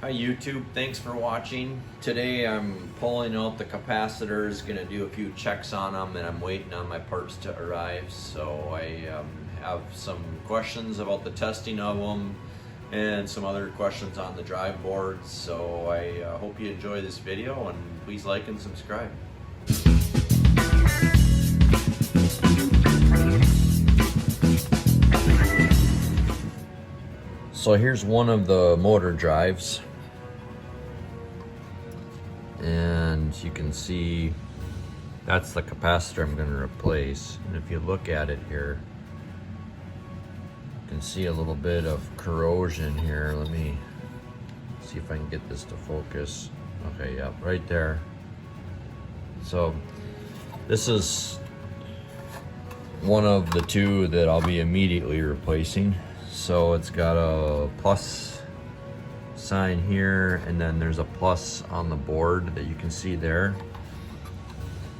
Hi YouTube, thanks for watching. Today I'm pulling out the capacitors, gonna do a few checks on them, and I'm waiting on my parts to arrive. So I have some questions about the testing of them and some other questions on the drive boards. So I hope you enjoy this video, and please like and subscribe. So here's one of the motor drives, and you can see that's the capacitor I'm going to replace. And if you look at it here, you can see a little bit of corrosion here. Let me see if I can get this to focus. Okay, yeah, right there. So this is one of the two that I'll be immediately replacing. So it's got a plus sign here, and then there's a plus on the board that you can see there.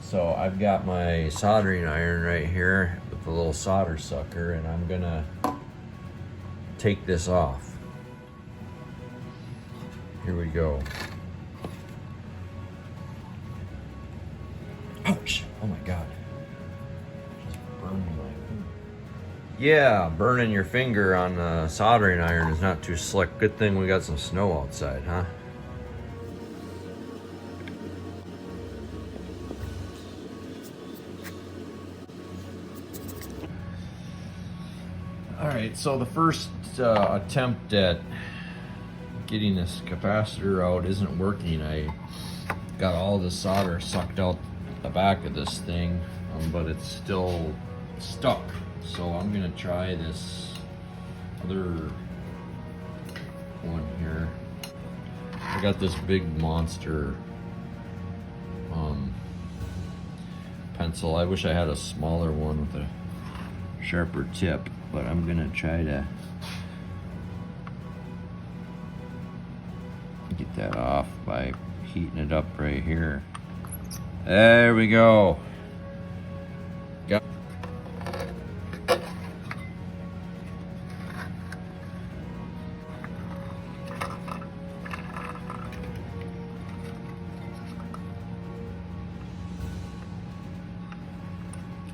So I've got my soldering iron right here with the little solder sucker, and I'm gonna take this off. Here we go. Ouch! Oh my God. Just burned my finger. Yeah, burning your finger on the soldering iron is not too slick. Good thing we got some snow outside, huh? Alright, so the first attempt at getting this capacitor out isn't working. I got all the solder sucked out the back of this thing, but it's still stuck. So I'm gonna try this other one here. I got this big monster pencil. I wish I had a smaller one with a sharper tip, but I'm gonna try to get that off by heating it up right here. There we go. Got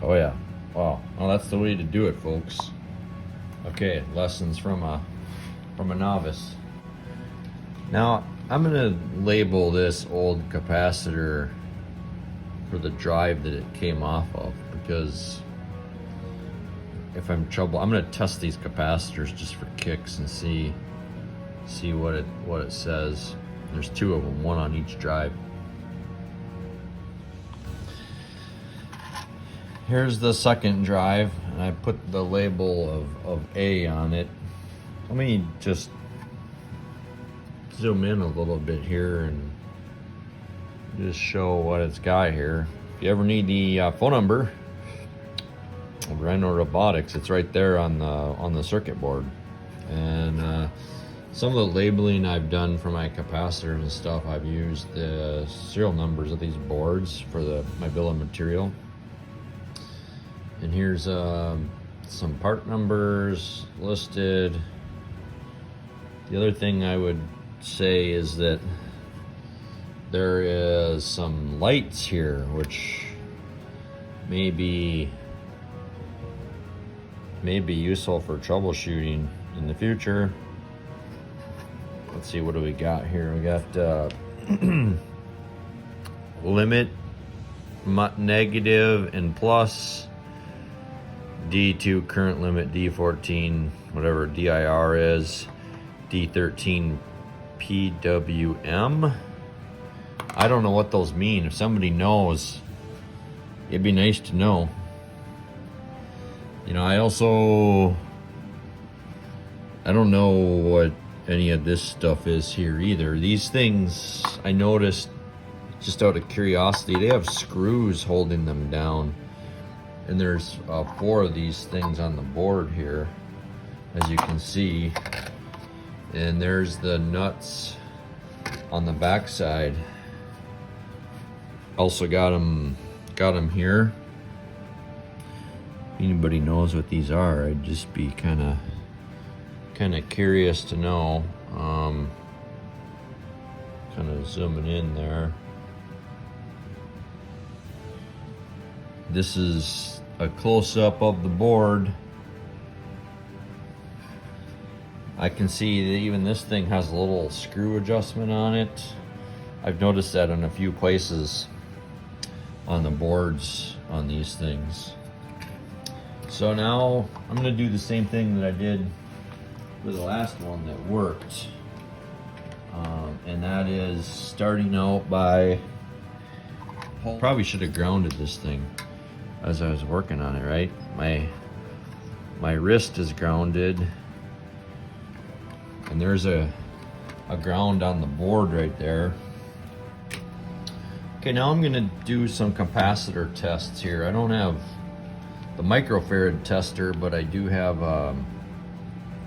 Oh yeah, wow. Well, that's the way to do it, folks. Okay, lessons from a novice. Now, I'm gonna label this old capacitor for the drive that it came off of, because if I'm gonna test these capacitors just for kicks and see what it says. There's two of them, one on each drive. Here's the second drive, and I put the label of A on it. Let me just zoom in a little bit here and just show what it's got here. If you ever need the phone number of Rhino Robotics, it's right there on the circuit board. And some of the labeling I've done for my capacitors and stuff, I've used the serial numbers of these boards for my bill of material. And here's some part numbers listed. The other thing I would say is that there is some lights here, which may be useful for troubleshooting in the future. Let's see, what do we got here? We got limit, negative and plus, D2 current limit, D14 whatever DIR is, D13 PWM. I don't know what those mean. If somebody knows, it'd be nice to know. You know, I don't know what any of this stuff is here either. These things, I noticed just out of curiosity, they have screws holding them down. And there's 4 of these things on the board here, as you can see. And there's the nuts on the back side. Also got them here. If anybody knows what these are, I'd just be kind of curious to know. Kind of zooming in there. This is a close-up of the board. I can see that even this thing has a little screw adjustment on it. I've noticed that in a few places on the boards on these things. So now I'm going to do the same thing that I did with the last one that worked. And that is starting out by, probably should have grounded this thing as I was working on it, right? My wrist is grounded, and there's a ground on the board right there. Okay, now I'm gonna do some capacitor tests here. I don't have the microfarad tester, but I do have a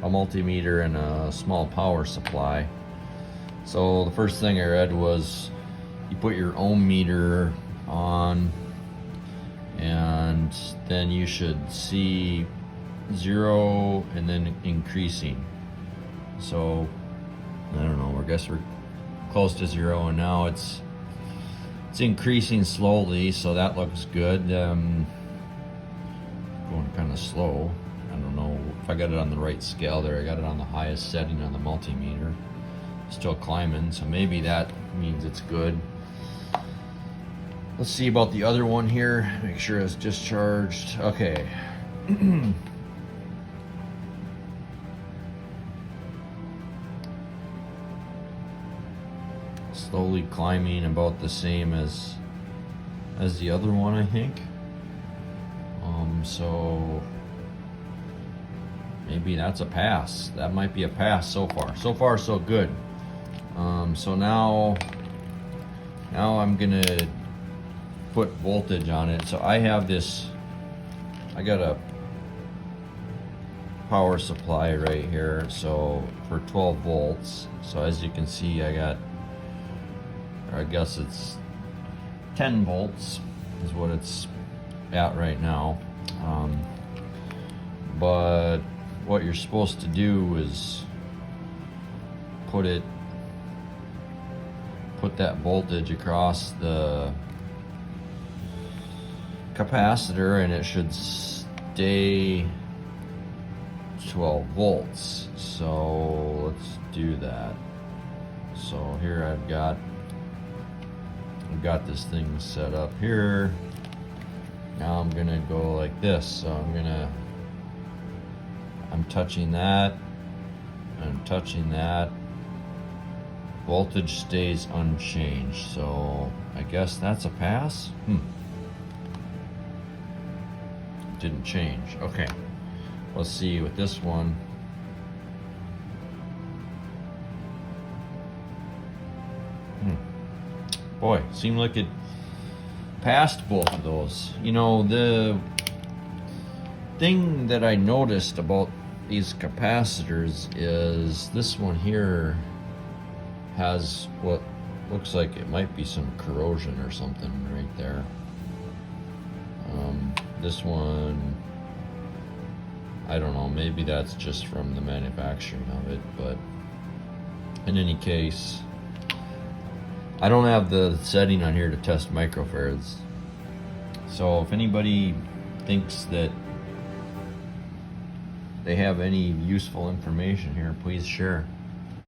multimeter and a small power supply. So the first thing I read was you put your ohm meter on, and then you should see 0 and then increasing. So I don't know, I guess we're close to 0, and now it's increasing slowly, so that looks good. Going kind of slow. I don't know if I got it on the right scale there. I got it on the highest setting on the multimeter. Still climbing, so maybe that means it's good. Let's see about the other one here. Make sure it's discharged. Okay. Slowly climbing, about the same as the other one, I think. So maybe that's a pass. That might be a pass so far. So far, so good. So now I'm gonna put voltage on it. So I have this, I got a power supply right here, so for 12 volts. So as you can see, I got, or I guess it's 10 volts is what it's at right now. But what you're supposed to do is put that voltage across the capacitor, and it should stay 12 volts. So let's do that. So here I've got this thing set up here. Now I'm gonna go like this. So I'm touching that, I'm touching that. Voltage stays unchanged, so I guess that's a pass. Didn't change. Okay, let's see with this one. Boy, seemed like it passed both of those. You know, the thing that I noticed about these capacitors is this one here has what looks like it might be some corrosion or something right there. This one, I don't know, maybe that's just from the manufacturing of it, but in any case, I don't have the setting on here to test microfarads. So if anybody thinks that they have any useful information here, please share.